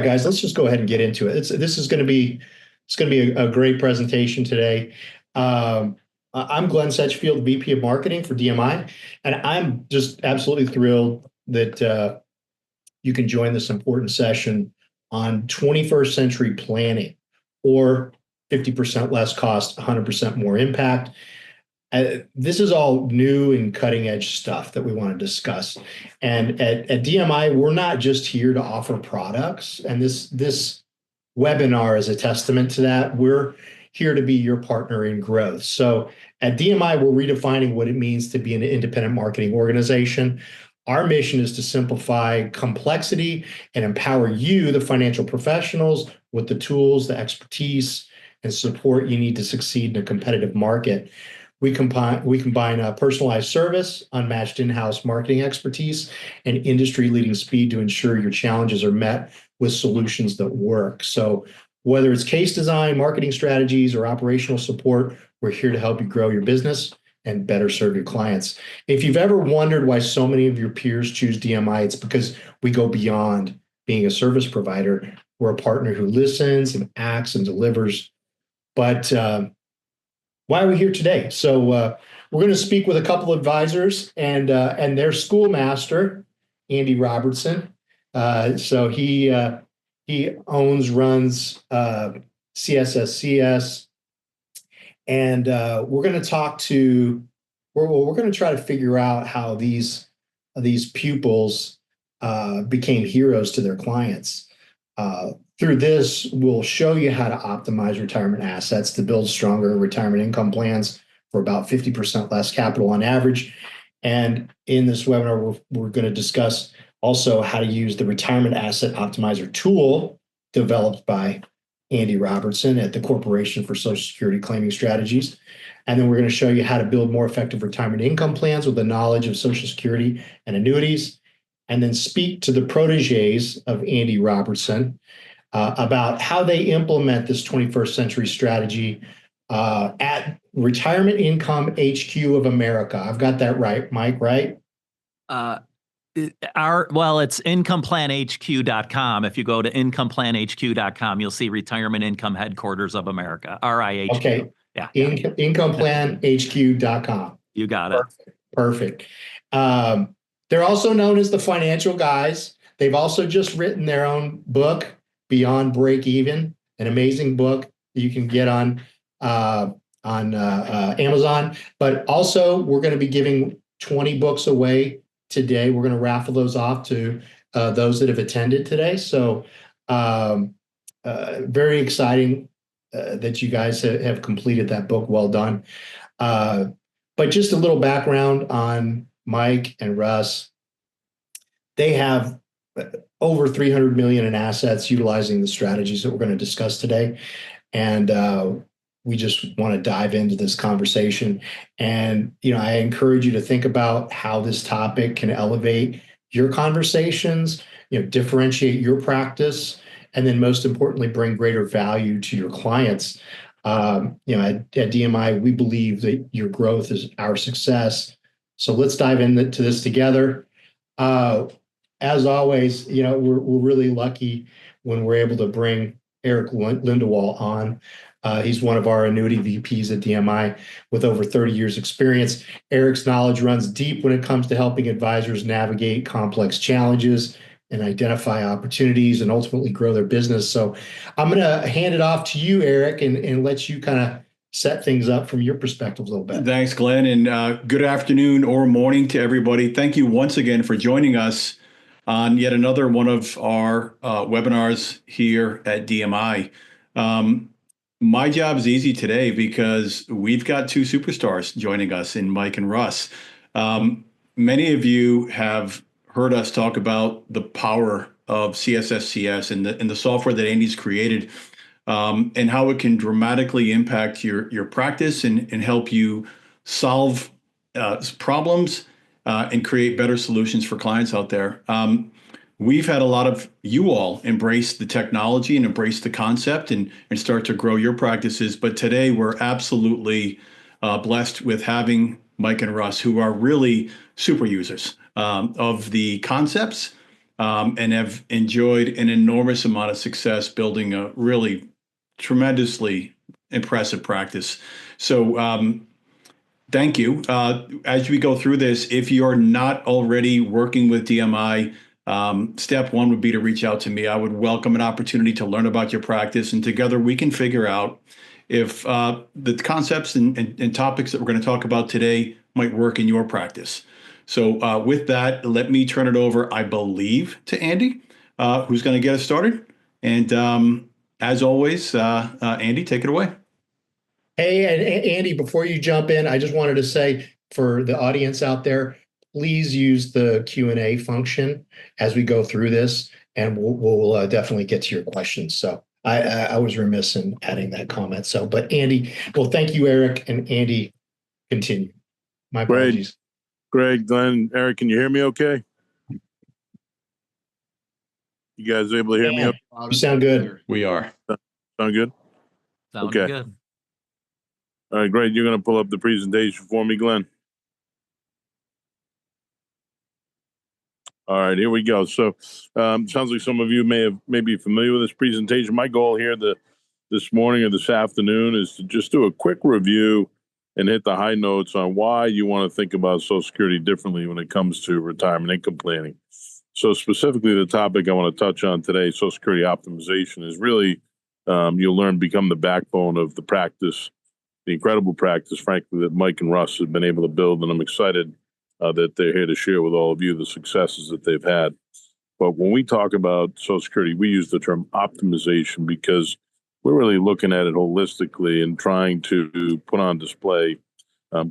right, guys, let's just go ahead and get into it. This is going to be a great presentation today. I'm Glenn Setchfield, VP of Marketing for DMI, and I'm just absolutely thrilled that you can join this important session on 21st century planning, or 50% less cost, 100% more impact. This is all new and cutting edge stuff that we want to discuss. And at DMI, we're not just here to offer products. And this webinar is a testament to that. We're here to be your partner in growth. So at DMI, we're redefining what it means to be an independent marketing organization. Our mission is to simplify complexity and empower you, the financial professionals, with the tools, the expertise, and support you need to succeed in a competitive market. We combine a personalized service, unmatched in-house marketing expertise, and industry-leading speed to ensure your challenges are met with solutions that work. So whether it's case design, marketing strategies, or operational support, we're here to help you grow your business and better serve your clients. If you've ever wondered why so many of your peers choose DMI, it's because we go beyond being a service provider. We're a partner who listens and acts and delivers. But why are we here today? So we're going to speak with a couple advisors and their schoolmaster, Andy Robertson. So he runs CSSCS, and we're going to try to figure out how these pupils became heroes to their clients. Through this, we'll show you how to optimize retirement assets to build stronger retirement income plans for about 50% less capital on average. And in this webinar, we're going to discuss also how to use the Retirement Asset Optimizer tool developed by Andy Robertson at the Corporation for Social Security Claiming Strategies. And then we're going to show you how to build more effective retirement income plans with the knowledge of Social Security and annuities, and then speak to the proteges of Andy Robertson about how they implement this 21st century strategy at Retirement Income HQ of America. I've got that right, Mike, right? It's incomeplanhq.com. If you go to incomeplanhq.com, you'll see Retirement Income Headquarters of America, RIHQ. Okay. Yeah. Incomeplanhq.com. You got it. Perfect. They're also known as the financial guys. They've also just written their own book, Beyond Break Even, an amazing book that you can get on Amazon. But also, we're going to be giving 20 books away today. We're going to raffle those off to those that have attended today. So very exciting that you guys have completed that book. Well done. But just a little background on Mike and Russ. They have over 300 million in assets utilizing the strategies that we're going to discuss today. And we just want to dive into this conversation. And, I encourage you to think about how this topic can elevate your conversations, differentiate your practice, and then most importantly, bring greater value to your clients. At DMI, we believe that your growth is our success. So let's dive into this together. As always, we're really lucky when we're able to bring Eric Lindewall on. He's one of our annuity VPs at DMI with over 30 years experience. Eric's knowledge runs deep when it comes to helping advisors navigate complex challenges and identify opportunities and ultimately grow their business. So I'm going to hand it off to you, Eric, and let you kind of set things up from your perspective a little bit. Thanks, Glenn, and good afternoon or morning to everybody. Thank you once again for joining us on yet another one of our webinars here at DMI. My job is easy today because we've got two superstars joining us in Mike and Russ. Many of you have heard us talk about the power of CSSCS and the software that Andy's created, and how it can dramatically impact your practice and help you solve problems and create better solutions for clients out there. We've had a lot of you all embrace the technology and embrace the concept and start to grow your practices. But today we're absolutely blessed with having Mike and Russ, who are really super users of the concepts and have enjoyed an enormous amount of success building a really tremendously impressive practice. So thank you. As we go through this, if you're not already working with DMI, step one would be to reach out to me. I would welcome an opportunity to learn about your practice, and together we can figure out if the concepts and topics that we're going to talk about today might work in your practice. So with that, let me turn it over, I believe, to Andy, who's going to get us started. And as always, Andy, take it away. Hey, and Andy, before you jump in, I just wanted to say for the audience out there, please use the Q&A function as we go through this, and we'll definitely get to your questions. So I was remiss in adding that comment. So, but Andy, well, thank you, Eric, and Andy, continue. My apologies. Greg, Glenn, Eric, can you hear me okay? You guys able to hear me? Okay? You sound good. We are. Sound good? Sounds Okay. good. All right, great. You're going to pull up the presentation for me, Glenn. All right, here we go. So sounds like some of you may be familiar with this presentation. My goal here this morning or this afternoon is to just do a quick review and hit the high notes on why you want to think about Social Security differently when it comes to retirement income planning. So specifically, the topic I want to touch on today, Social Security optimization, is really you'll learn become the backbone of the practice, the incredible practice, frankly, that Mike and Russ have been able to build. And I'm excited that they're here to share with all of you the successes that they've had. But when we talk about Social Security, we use the term optimization because we're really looking at it holistically and trying to put on display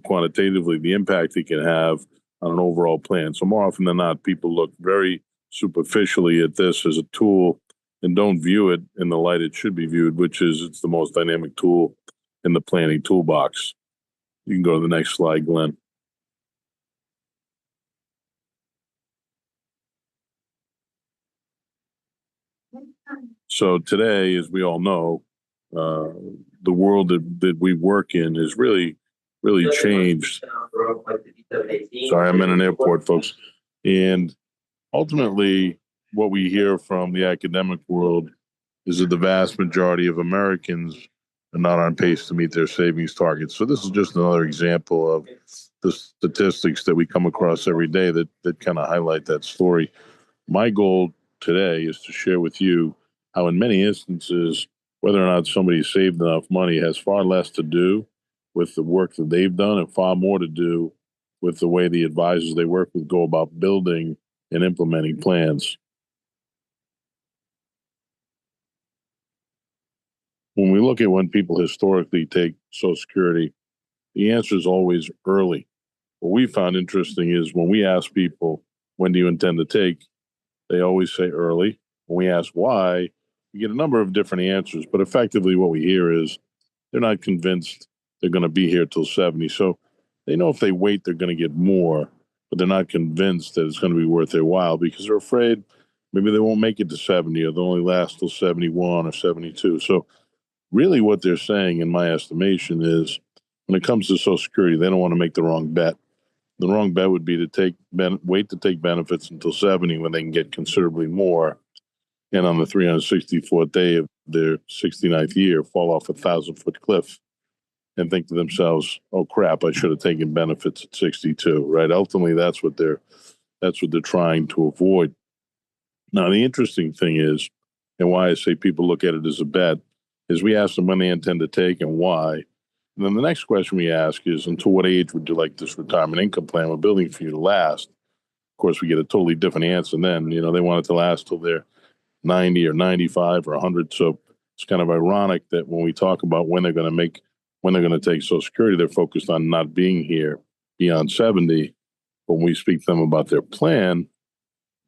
quantitatively the impact it can have on an overall plan. So more often than not, people look very superficially at this as a tool and don't view it in the light it should be viewed, which is it's the most dynamic tool in the planning toolbox. You can go to the next slide, Glenn. So today, as we all know, the world that we work in is really changed. Sorry, I'm in an airport, folks. And ultimately, what we hear from the academic world is that the vast majority of Americans are not on pace to meet their savings targets. So this is just another example of the statistics that we come across every day that kind of highlight that story. My goal today is to share with you how in many instances, whether or not somebody saved enough money has far less to do with the work that they've done and far more to do with the way the advisors they work with go about building and implementing plans. When we look at when people historically take Social Security, the answer is always early. What we found interesting is when we ask people, when do you intend to take? They always say early. When we ask why, we get a number of different answers, but effectively what we hear is they're not convinced they're going to be here till 70. So they know if they wait, they're going to get more, but they're not convinced that it's going to be worth their while because they're afraid maybe they won't make it to 70 or they'll only last till 71 or 72. So really what they're saying, in my estimation, is when it comes to Social Security, they don't want to make the wrong bet. The wrong bet would be to wait to take benefits until 70 when they can get considerably more. And on the 364th day of their 69th year, fall off a 1,000-foot cliff and think to themselves, "Oh crap! I should have taken benefits at 62." Right? Ultimately, that's what they're trying to avoid. Now, the interesting thing is, and why I say people look at it as a bet, is we ask them when they intend to take and why. And then the next question we ask is, until what age would you like this retirement income plan we're building for you to last? Of course, we get a totally different answer then. They want it to last till they're 90 or 95 or 100. So it's kind of ironic that when we talk about when they're going to take Social Security, they're focused on not being here beyond 70. But when we speak to them about their plan,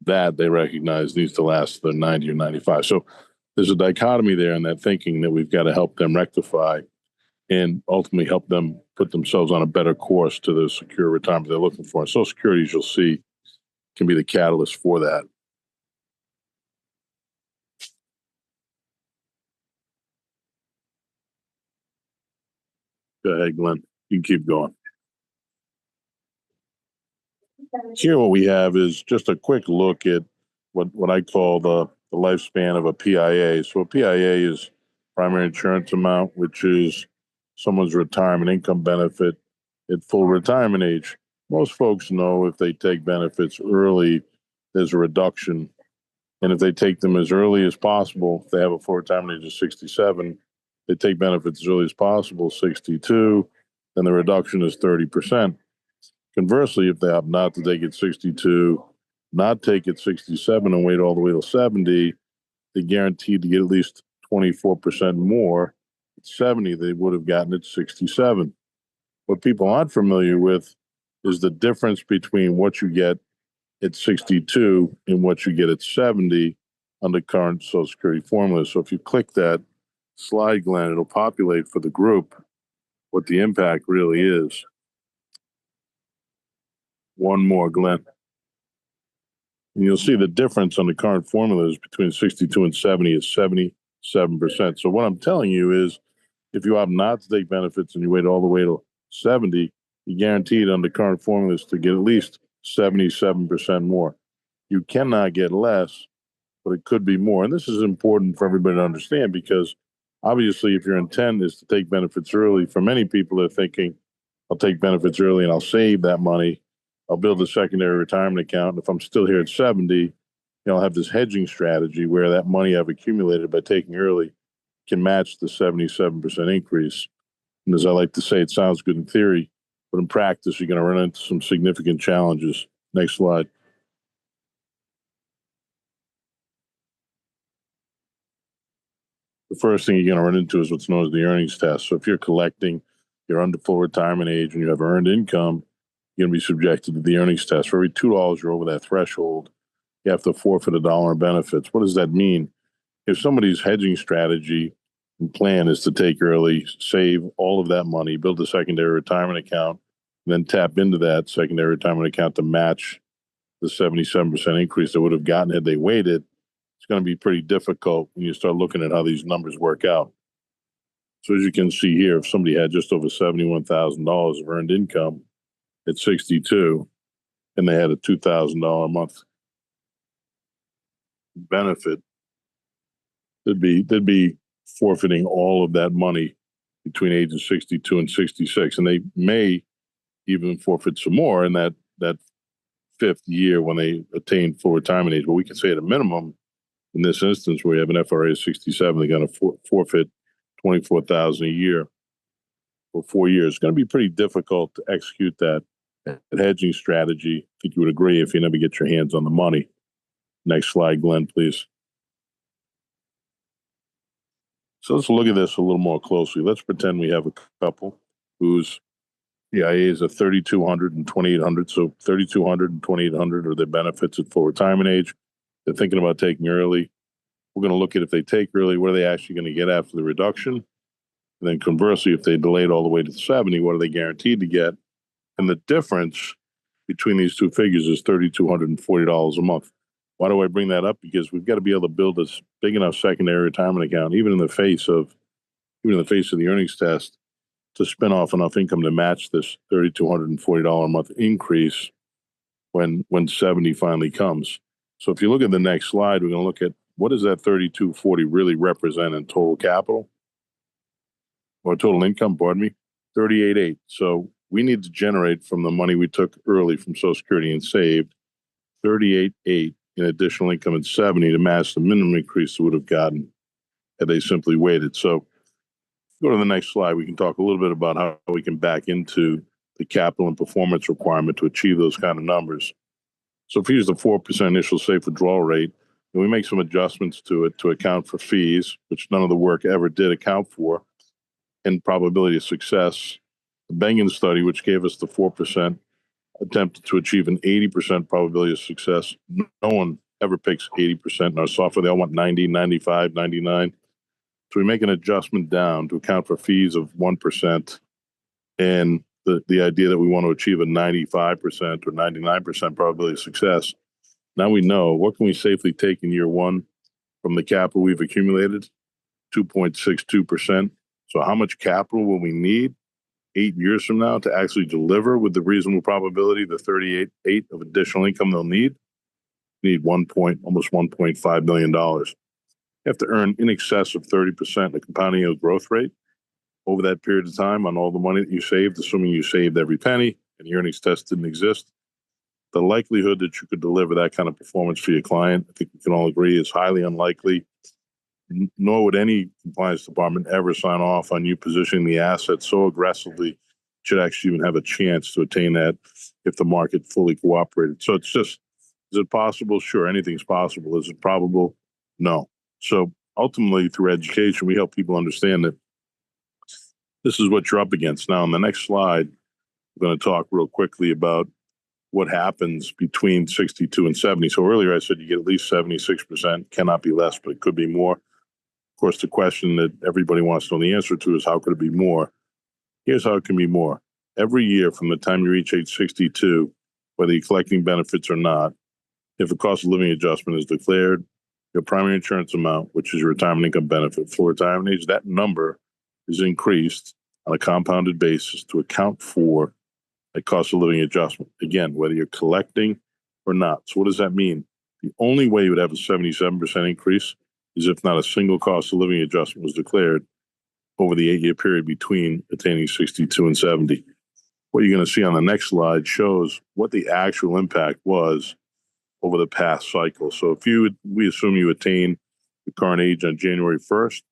that they recognize needs to last till they're 90 or 95. So there's a dichotomy there in that thinking that we've got to help them rectify and ultimately help them put themselves on a better course to the secure retirement they're looking for. And Social Security, as you'll see, can be the catalyst for that. Go ahead, Glenn. You can keep going. Here what we have is just a quick look at what I call the lifespan of a PIA. So a PIA is primary insurance amount, which is someone's retirement income benefit at full retirement age. Most folks know if they take benefits early, there's a reduction. And if they take them as early as possible, if they have a full retirement age of 67, they take benefits as early as possible, 62, then the reduction is 30%. Conversely, if they opt not to take it 62, not take it 67 and wait all the way till 70, they're guaranteed to get at least 24% more. At 70, they would have gotten it 67. What people aren't familiar with is the difference between what you get at 62 and what you get at 70 under current Social Security formula. So if you click that slide, Glenn, it'll populate for the group what the impact really is. One more, Glenn. And you'll see the difference on the current formulas between 62 and 70 is 77%. So what I'm telling you is if you opt not to take benefits and you wait all the way till 70, you're guaranteed under current formulas to get at least 77% more. You cannot get less, but it could be more. And this is important for everybody to understand because obviously if your intent is to take benefits early, for many people they're thinking, I'll take benefits early and I'll save that money. I'll build a secondary retirement account. And if I'm still here at 70, I'll have this hedging strategy where that money I've accumulated by taking early can match the 77% increase. And as I like to say, it sounds good in theory, but in practice, you're going to run into some significant challenges. Next slide. The first thing you're going to run into is what's known as the earnings test. So if you're collecting, you're under full retirement age and you have earned income, you're going to be subjected to the earnings test. For every $2 you're over that threshold, you have to forfeit $1 in benefits. What does that mean? If somebody's hedging strategy and plan is to take early, save all of that money, build a secondary retirement account, and then tap into that secondary retirement account to match the 77% increase they would have gotten had they waited, it's going to be pretty difficult when you start looking at how these numbers work out. So as you can see here, if somebody had just over $71,000 of earned income at 62 and they had a $2,000 a month benefit, they'd be forfeiting all of that money between ages 62 and 66. And they may even forfeit some more in that fifth year when they attain full retirement age. But we can say at a minimum, in this instance, where you have an FRA of 67, they're going to forfeit $24,000 a year for 4 years. It's going to be pretty difficult to execute that hedging strategy. I think you would agree if you never get your hands on the money. Next slide, Glenn, please. So let's look at this a little more closely. Let's pretend we have a couple whose PIAs are 3,200 and 2,800. So 3,200 and 2,800 are their benefits at full retirement age. They're thinking about taking early. We're going to look at if they take early, what are they actually going to get after the reduction? And then conversely, if they delayed all the way to 70, what are they guaranteed to get? And the difference between these two figures is $3,240 a month. Why do I bring that up? Because we've got to be able to build a big enough secondary retirement account, even in the face of the earnings test, to spin off enough income to match this $3,240 a month increase when 70 finally comes. So if you look at the next slide, we're going to look at what does that 3,240 really represent in total capital or total income, pardon me, 38.8. So we need to generate from the money we took early from Social Security and saved 38.8 in additional income at 70 to match the minimum increase they would have gotten had they simply waited. So go to the next slide. We can talk a little bit about how we can back into the capital and performance requirement to achieve those kind of numbers. So if we use the 4% initial safe withdrawal rate, and we make some adjustments to it to account for fees, which none of the work ever did account for, and probability of success, the Bengen study, which gave us the 4%, attempted to achieve an 80% probability of success. No one ever picks 80% in our software. They all want 90, 95, 99. So we make an adjustment down to account for fees of 1% and the idea that we want to achieve a 95% or 99% probability of success. Now we know what can we safely take in year one from the capital we've accumulated, 2.62%. So how much capital will we need 8 years from now to actually deliver with the reasonable probability the 38.8 of additional income they'll need? you need almost $1.5 million. You have to earn in excess of 30% the compounding annual growth rate over that period of time on all the money that you saved, assuming you saved every penny and the earnings test didn't exist. The likelihood that you could deliver that kind of performance for your client, I think we can all agree, is highly unlikely. Nor would any compliance department ever sign off on you positioning the asset so aggressively should actually even have a chance to attain that if the market fully cooperated. So it's just, is it possible? Sure, anything's possible. Is it probable? No. So ultimately, through education, we help people understand that this is what you're up against. Now, on the next slide, we're going to talk real quickly about what happens between 62 and 70. So earlier I said you get at least 76%, cannot be less, but it could be more. Of course, the question that everybody wants to know the answer to is how could it be more? Here's how it can be more. Every year from the time you reach age 62, whether you're collecting benefits or not, if a cost of living adjustment is declared, your primary insurance amount, which is your retirement income benefit for retirement age, that number is increased on a compounded basis to account for a cost of living adjustment. Again, whether you're collecting or not. So what does that mean? The only way you would have a 77% increase is if not a single cost of living adjustment was declared over the 8-year period between attaining 62 and 70. What you're going to see on the next slide shows what the actual impact was over the past cycle. So if we assume you attain the current age on January 1st,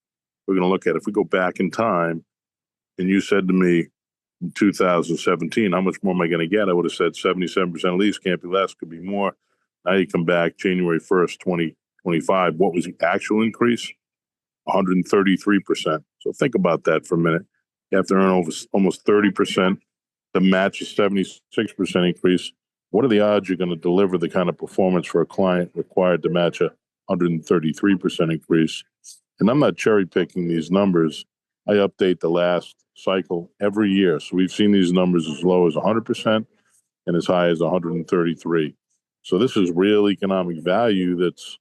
we're going to look at, if we go back in time and you said to me in 2017, how much more am I going to get? I would have said 77% at least, can't be less, could be more. Now you come back January 1st, 2025. What was the actual increase? 133%. So think about that for a minute. You have to earn almost 30% to match a 76% increase. What are the odds you're going to deliver the kind of performance for a client required to match a 133% increase? And I'm not cherry picking these numbers. I update the last cycle every year. So we've seen these numbers as low as 100% and as high as 133. So this is real economic value that's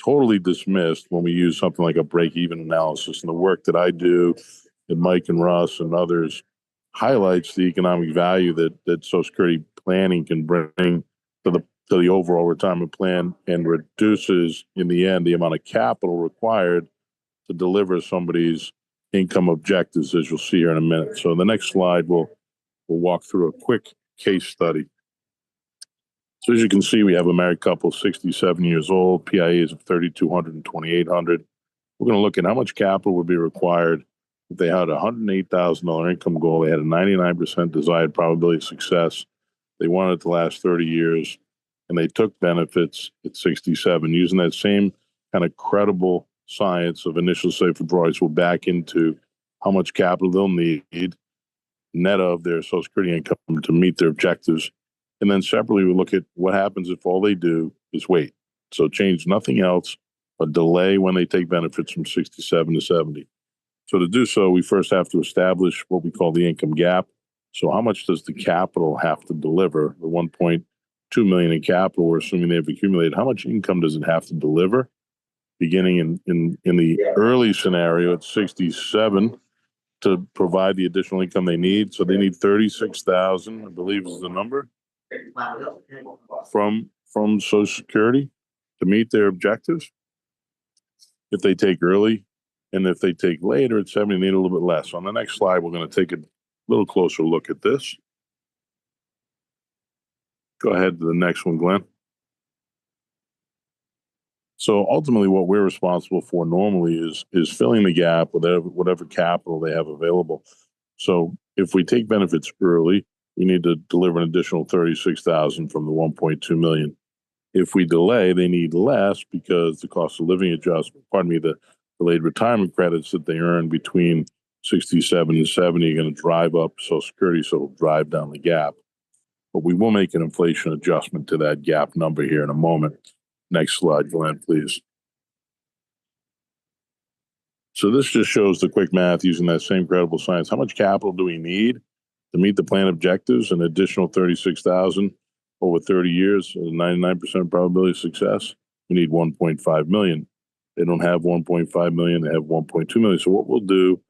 totally dismissed when we use something like a break-even analysis. And the work that I do, and Mike and Russ and others, highlights the economic value that Social Security planning can bring to the overall retirement plan, and reduces in the end the amount of capital required to deliver somebody's income objectives, as you'll see here in a minute. So the next slide, we'll walk through a quick case study. So as you can see, we have a married couple, 67 years old, PIAs of 3,200 and 2,800. We're going to look at how much capital would be required if they had a $108,000 income goal. They had a 99% desired probability of success. They wanted it to last 30 years, and they took benefits at 67, using that same kind of credible science of initial safe withdrawals. We'll back into how much capital they'll need net of their Social Security income to meet their objectives. And then separately, we look at what happens if all they do is wait. So change nothing else, but delay when they take benefits from 67 to 70. So to do so, we first have to establish what we call the income gap. So how much does the capital have to deliver? The 1.2 million in capital, we're assuming they've accumulated. How much income does it have to deliver? Beginning in the early scenario at 67 to provide the additional income they need. So they need 36,000, I believe is the number, from Social Security to meet their objectives. If they take early, and if they take later at 70, they need a little bit less. On the next slide, we're going to take a little closer look at this. Go ahead to the next one, Glenn. So ultimately, what we're responsible for normally is filling the gap with whatever capital they have available. So if we take benefits early, we need to deliver an additional 36,000 from the 1.2 million. If we delay, they need less because the cost of living adjustment, the delayed retirement credits that they earn between 67 and 70 are going to drive up Social Security, so it'll drive down the gap. But we will make an inflation adjustment to that gap number here in a moment. Next slide, Glenn, please. So this just shows the quick math using that same credible science. How much capital do we need to meet the plan objectives? An additional 36,000 over 30 years, a 99% probability of success. We need 1.5 million. They don't have 1.5 million, they have 1.2 million. So what we'll do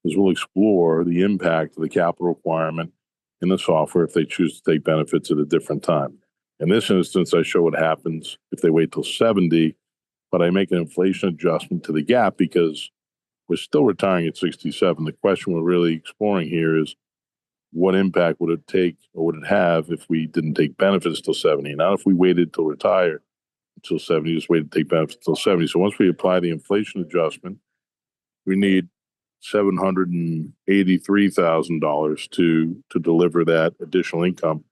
is we'll explore the impact of the capital requirement in the software if they choose to take benefits at a different time. In this instance, I show what happens if they wait till 70, but I make an inflation adjustment to the gap because we're still retiring at 67. The question we're really exploring here is what impact would it take or would it have if we didn't take benefits till 70? Not if we waited to retire until 70, just waited to take benefits till 70. So once we apply the inflation adjustment, we need $783,000 to deliver that additional income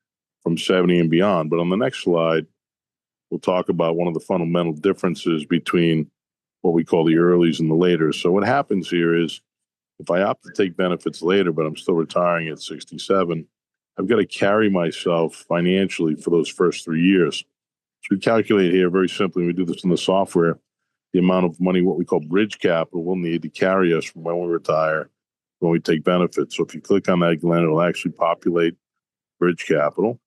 from 70 and beyond. But on the next slide, we'll talk about one of the fundamental differences between what we call the earlies and the laters. So what happens here is if I opt to take benefits later, but I'm still retiring at 67, I've got to carry myself financially for those first 3 years. So we calculate here very simply, we do this in the software, the amount of money, what we call bridge capital, we'll need to carry us from when we retire, when we take benefits. So if you click on that, Glenn, it'll actually populate bridge capital,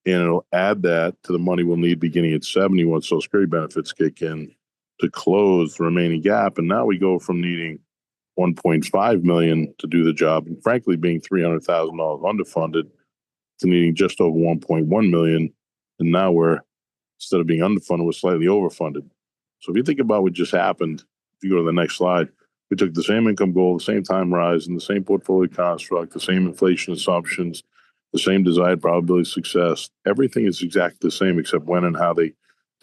and it'll add that to the money we'll need beginning at 70 once Social Security benefits kick in to close the remaining gap. And now we go from needing 1.5 million to do the job, and frankly, being $300,000 underfunded, to needing just over 1.1 million. And now we're, instead of being underfunded, we're slightly overfunded. So if you think about what just happened, if you go to the next slide, we took the same income goal, the same time horizon, the same portfolio construct, the same inflation assumptions, the same desired probability of success. Everything is exactly the same except when and how they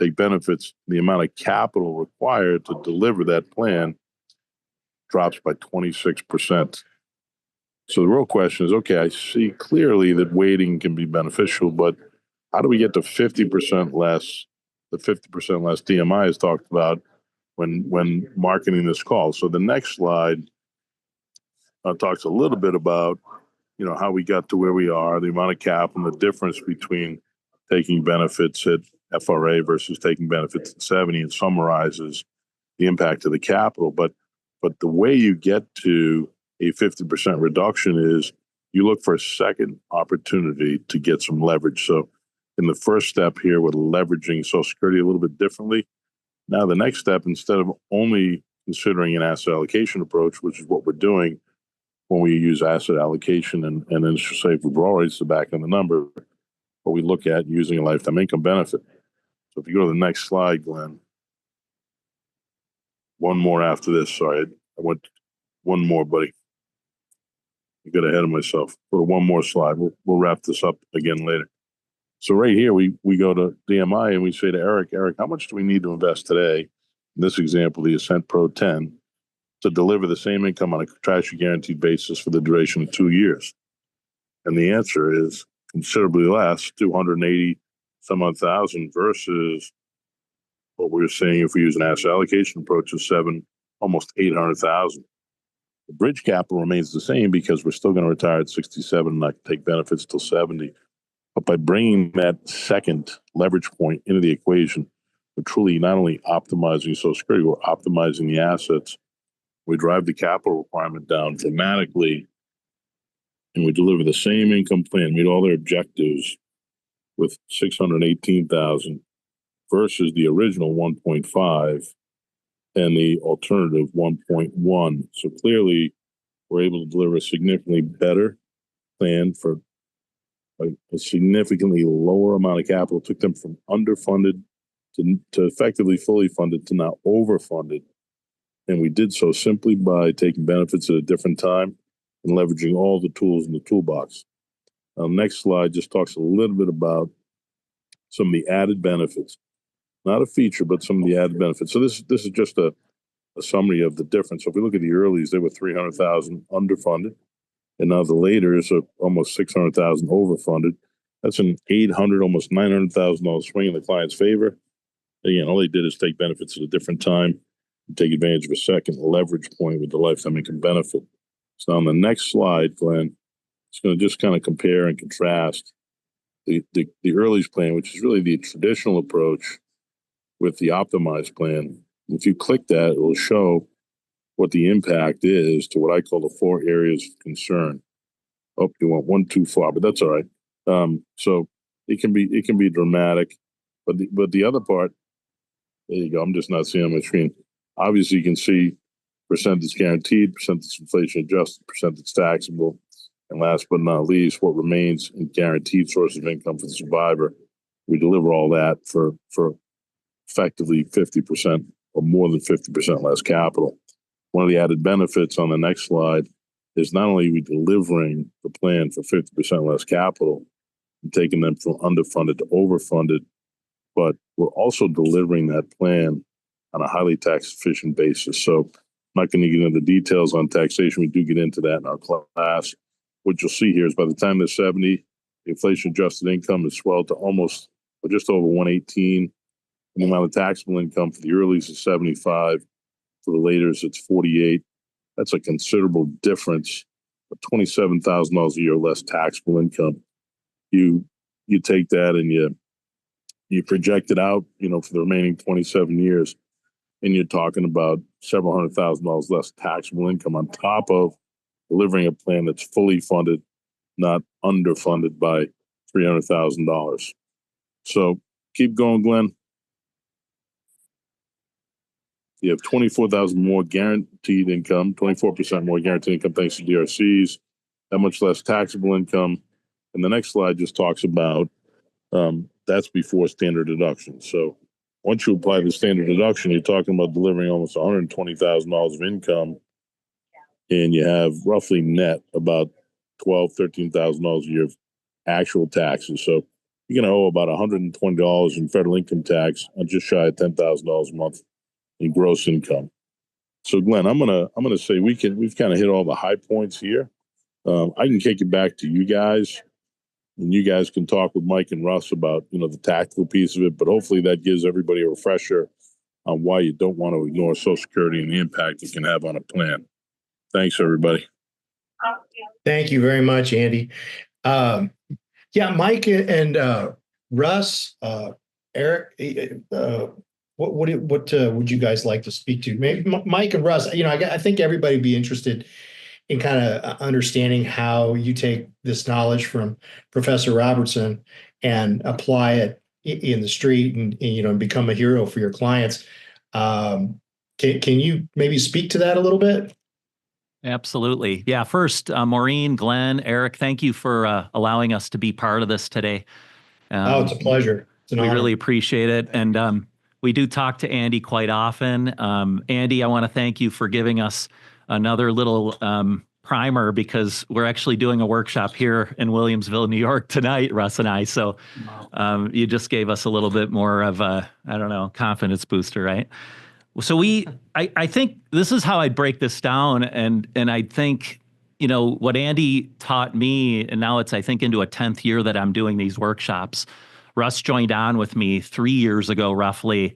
take benefits. The amount of capital required to deliver that plan drops by 26%. So the real question is, okay, I see clearly that waiting can be beneficial, but how do we get to 50% less, the 50% less DMI is talked about when marketing this call? So the next slide talks a little bit about, how we got to where we are, the amount of capital, and the difference between taking benefits at FRA versus taking benefits at 70, and summarizes the impact of the capital. But the way you get to a 50% reduction is you look for a second opportunity to get some leverage. So in the first step here, we're leveraging Social Security a little bit differently. Now the next step, instead of only considering an asset allocation approach, which is what we're doing when we use asset allocation and interest rate withdrawal rates to back on the number, but we look at using a lifetime income benefit. So if you go to the next slide, Glenn, one more after this. Sorry, I went one more, buddy. I got ahead of myself. Go to one more slide. We'll wrap this up again later. So right here, we go to DMI and we say to Eric, how much do we need to invest today? In this example, the Ascent Pro 10, to deliver the same income on a contractually guaranteed basis for the duration of 2 years? And the answer is considerably less, 280 some odd thousand, versus what we're seeing if we use an asset allocation approach of almost 800,000. The bridge capital remains the same because we're still going to retire at 67 and not take benefits till 70. But by bringing that second leverage point into the equation, we're truly not only optimizing Social Security, we're optimizing the assets. We drive the capital requirement down dramatically, and we deliver the same income plan, meet all their objectives with 618,000 versus the original 1.5 and the alternative 1.1. So clearly, we're able to deliver a significantly better plan for a significantly lower amount of capital. It took them from underfunded to effectively fully funded to now overfunded. And we did so simply by taking benefits at a different time and leveraging all the tools in the toolbox. Next slide just talks a little bit about some of the added benefits. Not a feature, but some of the added benefits. So this is just a summary of the difference. So if we look at the earlies, they were 300,000 underfunded, and now the laters are almost 600,000 overfunded. That's an $800, almost $900,000 swing in the client's favor. Again, all they did is take benefits at a different time and take advantage of a second leverage point with the lifetime income benefit. So on the next slide, Glenn, it's going to just kind of compare and contrast the earlies plan, which is really the traditional approach, with the optimized plan. If you click that, it will show what the impact is to what I call the 4 areas of concern. Oh, you went one too far, but that's all right. So it can be dramatic, but the other part, there you go. I'm just not seeing on my screen. Obviously, you can see percentage guaranteed, percentage inflation adjusted, percentage taxable, and last but not least, what remains in guaranteed source of income for the survivor. We deliver all that for effectively 50% or more than 50% less capital. One of the added benefits on the next slide is not only are we delivering the plan for 50% less capital and taking them from underfunded to overfunded, but we're also delivering that plan on a highly tax efficient basis. So I'm not going to get into the details on taxation. We do get into that in our class. What you'll see here is by the time they're 70, the inflation adjusted income is swelled to almost or just over 118. And the amount of taxable income for the earlies is 75. For the laters, it's 48. That's a considerable difference. $27,000 a year less taxable income. You take that and you project it out, for the remaining 27 years, and you're talking about several $100,000 less taxable income on top of delivering a plan that's fully funded, not underfunded by $300,000. So keep going, Glenn. You have 24,000 more guaranteed income, 24% more guaranteed income thanks to DRCs, that much less taxable income. And the next slide just talks about that's before standard deduction. So once you apply the standard deduction, you're talking about delivering almost $120,000 of income, and you have roughly net about $12,000, $13,000 a year of actual taxes. So you're going to owe about $120 in federal income tax on just shy of $10,000 a month in gross income. So Glenn, I'm gonna say we've kind of hit all the high points here. I can kick it back to you guys, and you guys can talk with Mike and Russ about the tactical piece of it. But hopefully that gives everybody a refresher on why you don't want to ignore Social Security and the impact it can have on a plan. Thanks, everybody. Thank you very much, Andy. Mike and Russ, Eric, what would you guys like to speak to? Maybe Mike and Russ. I think everybody would be interested in kind of understanding how you take this knowledge from Professor Robertson and apply it in the street and become a hero for your clients. Can you maybe speak to that a little bit? Absolutely. Yeah. First, Maureen, Glenn, Eric, thank you for allowing us to be part of this today. It's a pleasure. It's an honor. We really appreciate it. And we do talk to Andy quite often. Andy, I want to thank you for giving us another little primer, because we're actually doing a workshop here in Williamsville, New York tonight, Russ and I. So you just gave us a little bit more of a, confidence booster, right? So I think this is how I'd break this down. And I think, what Andy taught me, and now it's, I think, into a 10th year that I'm doing these workshops. Russ joined on with me 3 years ago, roughly.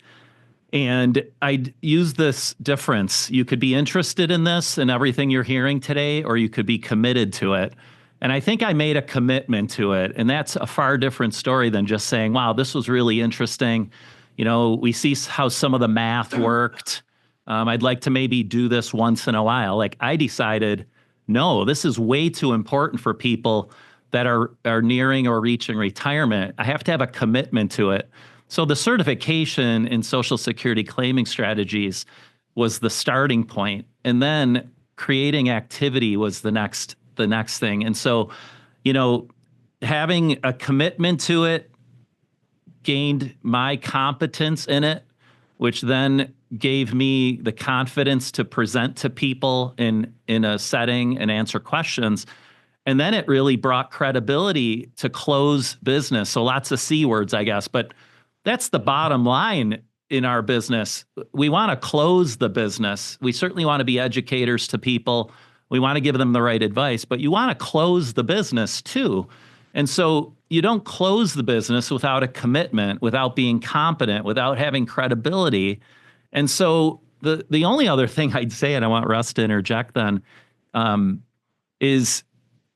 And I'd use this difference. You could be interested in this and everything you're hearing today, or you could be committed to it. And I think I made a commitment to it. And that's a far different story than just saying, wow, this was really interesting. We see how some of the math worked. I'd like to maybe do this once in a while. Like, I decided, no, this is way too important for people that are nearing or reaching retirement. I have to have a commitment to it. So the certification in Social Security claiming strategies was the starting point, and then creating activity was the next thing. And so, having a commitment to it gained my competence in it, which then gave me the confidence to present to people in a setting and answer questions. And then it really brought credibility to close business. So lots of C words, I guess, but that's the bottom line in our business. We want to close the business. We certainly want to be educators to people. We want to give them the right advice, but you want to close the business too. And so you don't close the business without a commitment, without being competent, without having credibility. And so the only other thing I'd say, and I want Russ to interject then, is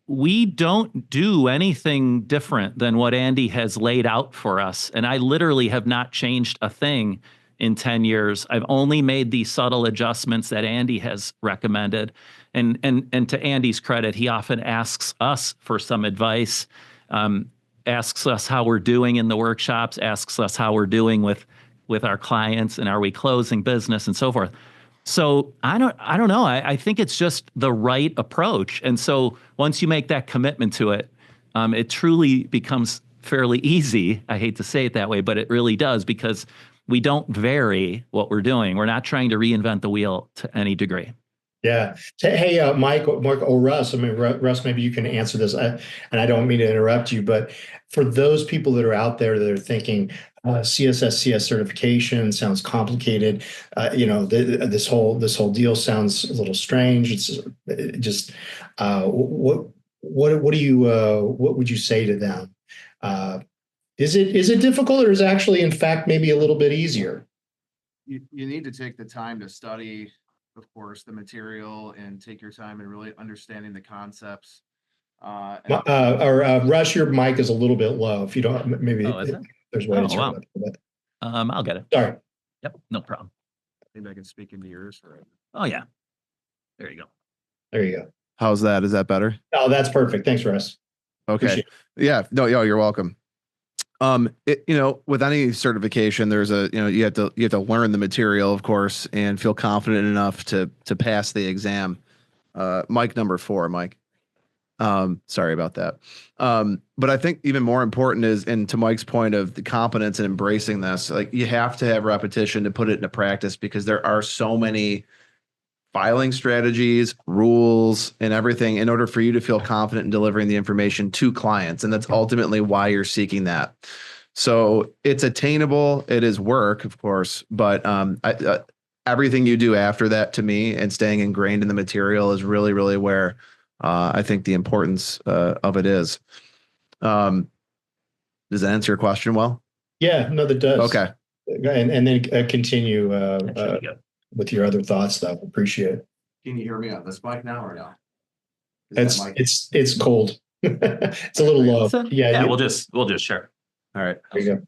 we don't do anything different than what Andy has laid out for us. And I literally have not changed a thing in 10 years. I've only made these subtle adjustments that Andy has recommended. And to Andy's credit, he often asks us for some advice, asks us how we're doing in the workshops, asks us how we're doing with our clients, and are we closing business and so forth. So I don't know. I think it's just the right approach. And so once you make that commitment to it, it truly becomes fairly easy. I hate to say it that way, but it really does, because we don't vary what we're doing. We're not trying to reinvent the wheel to any degree. Yeah. Hey, Mike, Mark, or Russ. I mean, Russ, maybe you can answer this. And I don't mean to interrupt you, but for those people that are out there that are thinking CSSCS certification sounds complicated, this whole deal sounds a little strange. Just what what would you say to them? Is it difficult, or is it actually, in fact, maybe a little bit easier? You need to take the time to study, of course, the material, and take your time in really understanding the concepts. Rush, your mic is a little bit low. If you don't, maybe Oh, is it? there's a way to Oh, turn wow. it up a bit. I'll get it. Sorry. Yep, no problem. Maybe I can speak into yours for it. Oh yeah, there you go. There you go. How's that? Is that better? Oh, that's perfect. Thanks, Russ. Okay. Appreciate Yeah. No, you're welcome. With any certification, there's you have to learn the material, of course, and feel confident enough to pass the exam. Mic number 4, Mike. Sorry about that. But I think even more important is, and to Mike's point of the competence and embracing this, like, you have to have repetition to put it into practice, because there are so many filing strategies, rules, and everything in order for you to feel confident in delivering the information to clients. And that's ultimately why you're seeking that. So it's attainable. It is work, of course, but everything you do after that, to me, and staying ingrained in the material is really, really where I think the importance of it is. Does that answer your question well? Yeah, no, that does. Okay. And then continue That should be good. with your other thoughts, though. Appreciate it. Can you hear me on this mic now or no? Is that mic- It's cold. It's a little low. So, Yeah, we'll just share. All right. there you go.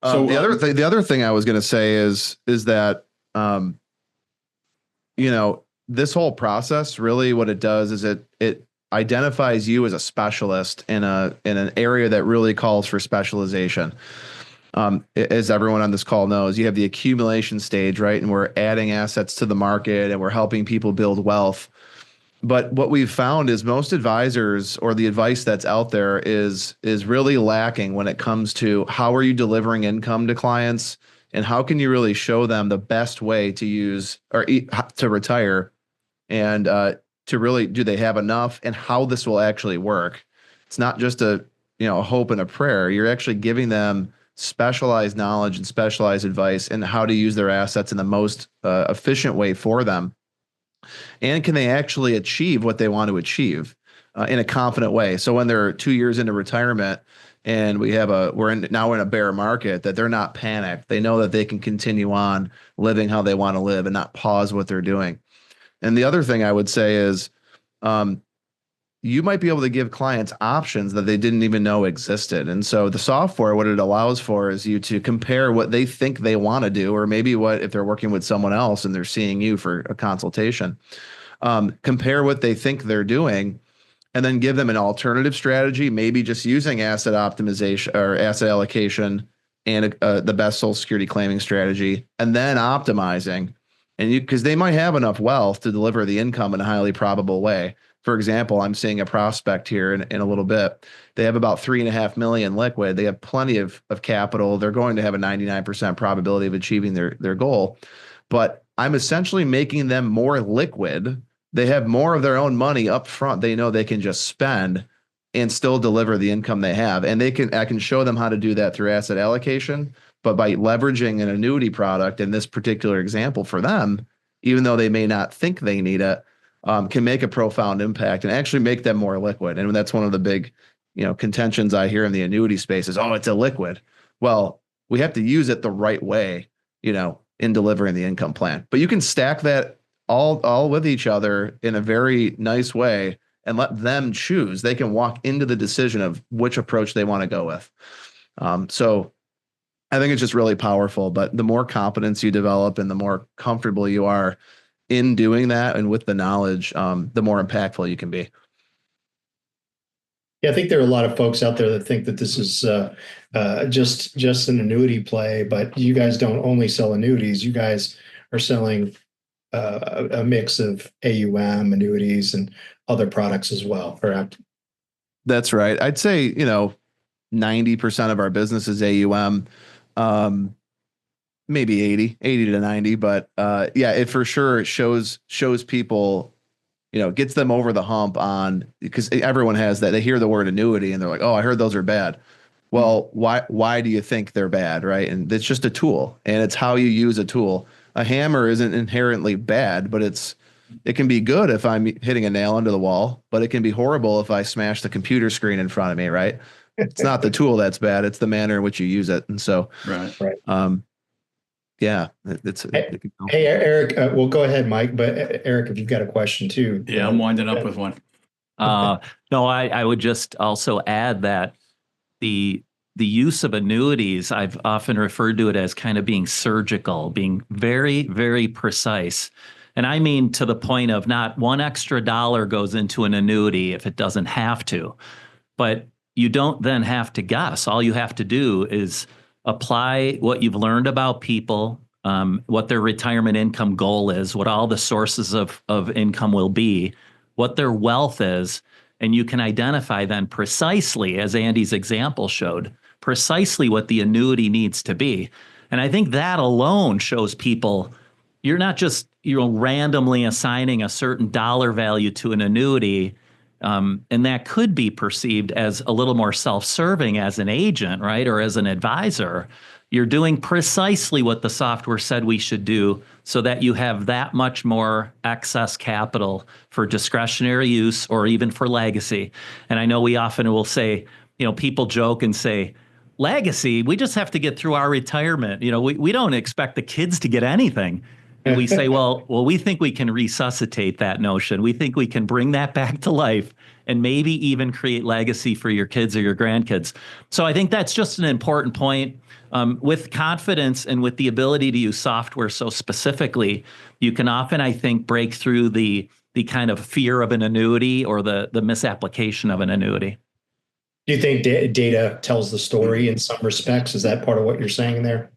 So, The other thing I was going to say is that, this whole process, really what it does is it identifies you as a specialist in an area that really calls for specialization. As everyone on this call knows, you have the accumulation stage, right? And we're adding assets to the market and we're helping people build wealth. But what we've found is most advisors, or the advice that's out there, is really lacking when it comes to how are you delivering income to clients, and how can you really show them the best way to use or to retire, and to really, do they have enough, and how this will actually work. It's not just a hope and a prayer. You're actually giving them specialized knowledge and specialized advice and how to use their assets in the most efficient way for them. And can they actually achieve what they want to achieve in a confident way? So when they're 2 years into retirement and we're in a bear market, that they're not panicked. They know that they can continue on living how they want to live and not pause what they're doing. And the other thing I would say is, you might be able to give clients options that they didn't even know existed. And so the software, what it allows for is you to compare what they think they want to do, or maybe if they're working with someone else and they're seeing you for a consultation, compare what they think they're doing, and then give them an alternative strategy, maybe just using asset optimization or asset allocation and the best Social Security claiming strategy, and then optimizing. And because they might have enough wealth to deliver the income in a highly probable way. For example, I'm seeing a prospect here in a little bit. They have about 3.5 million liquid. They have plenty of capital. They're going to have a 99% probability of achieving their goal. But I'm essentially making them more liquid. They have more of their own money up front. They know they can just spend and still deliver the income they have. And I can show them how to do that through asset allocation. But by leveraging an annuity product in this particular example for them, even though they may not think they need it, can make a profound impact and actually make them more liquid. And that's one of the big, contentions I hear in the annuity space is, oh, it's illiquid. Well, we have to use it the right way, in delivering the income plan. But you can stack that all with each other in a very nice way and let them choose. They can walk into the decision of which approach they want to go with. So I think it's just really powerful. But the more competence you develop and the more comfortable you are in doing that and with the knowledge, the more impactful you can be. Yeah, I think there are a lot of folks out there that think that this is just an annuity play, but you guys don't only sell annuities. You guys are selling a mix of AUM, annuities, and other products as well, correct? That's right. I'd say, 90% of our business is AUM. Maybe 80 to 90, but yeah, it for sure it shows people, gets them over the hump on, because everyone has that. They hear the word annuity and they're like, oh, I heard those are bad. Well, why do you think they're bad, right? And it's just a tool, and it's how you use a tool. A hammer isn't inherently bad, but it can be good if I'm hitting a nail into the wall, but it can be horrible if I smash the computer screen in front of me, right? It's not the tool that's bad, it's the manner in which you use it. And so, Right. yeah, Hey, Eric, well, go ahead, Mike, but Eric, if you've got a question too. Yeah, I'm winding up with one. No, I would just also add that the use of annuities, I've often referred to it as kind of being surgical, being very, very precise. And I mean to the point of not one extra dollar goes into an annuity if it doesn't have to, but you don't then have to guess. All you have to do is apply what you've learned about people, what their retirement income goal is, what all the sources of income will be, what their wealth is, and you can identify then precisely, as Andy's example showed, precisely what the annuity needs to be. And I think that alone shows people you're not just randomly assigning a certain dollar value to an annuity, and that could be perceived as a little more self-serving as an agent, right, or as an advisor. You're doing precisely what the software said we should do so that you have that much more excess capital for discretionary use or even for legacy. And I know we often will say, people joke and say, legacy, we just have to get through our retirement. We don't expect the kids to get anything. And we say, well, we think we can resuscitate that notion. We think we can bring that back to life and maybe even create legacy for your kids or your grandkids. So I think that's just an important point. With confidence and with the ability to use software so specifically, you can often, I think, break through the kind of fear of an annuity or the misapplication of an annuity. Do you think data tells the story in some respects? Is that part of what you're saying there?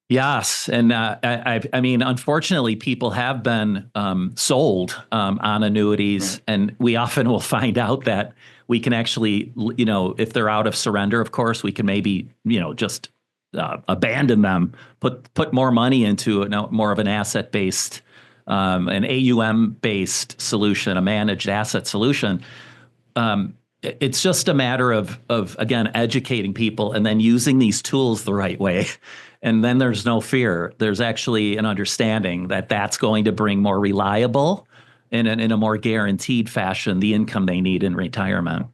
Yes. And I mean, unfortunately, people have been sold on annuities, and we often will find out that we can actually, if they're out of surrender, of course, we can maybe, just abandon them, put more money into more of an asset-based, an AUM-based solution, a managed asset solution. It's just a matter of again, educating people and then using these tools the right way. And then there's no fear. There's actually an understanding that that's going to bring more reliable and in a more guaranteed fashion the income they need in retirement.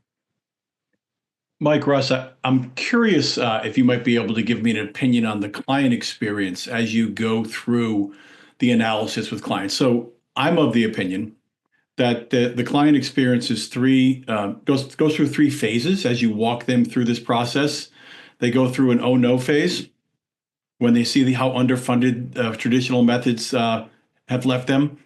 Mike, Russ, I'm curious if you might be able to give me an opinion on the client experience as you go through the analysis with clients. So I'm of the opinion that the client experience is goes through three phases as you walk them through this process. They go through an oh no phase when they see how underfunded traditional methods have left them.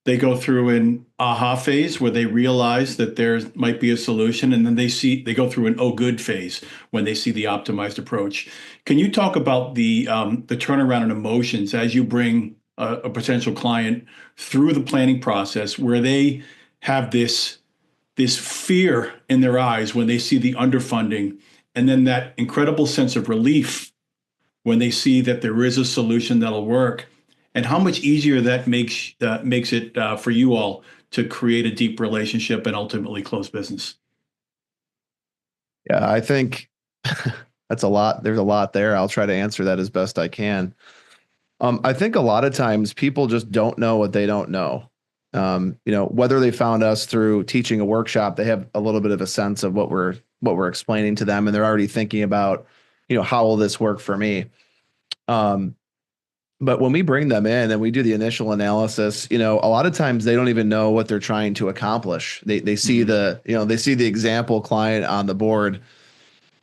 They go through an aha phase where they realize that there might be a solution, and then they go through an oh good phase when they see the optimized approach. Can you talk about the turnaround in emotions as you bring a potential client through the planning process, where they have this fear in their eyes when they see the underfunding, and then that incredible sense of relief when they see that there is a solution that'll work, and how much easier that makes it for you all to create a deep relationship and ultimately close business? Yeah, I think that's a lot. There's a lot there. I'll try to answer that as best I can. I think a lot of times people just don't know what they don't know. Whether they found us through teaching a workshop, they have a little bit of a sense of what we're explaining to them, and they're already thinking about, how will this work for me? But when we bring them in and we do the initial analysis, a lot of times they don't even know what they're trying to accomplish. They see they see the example client on the board,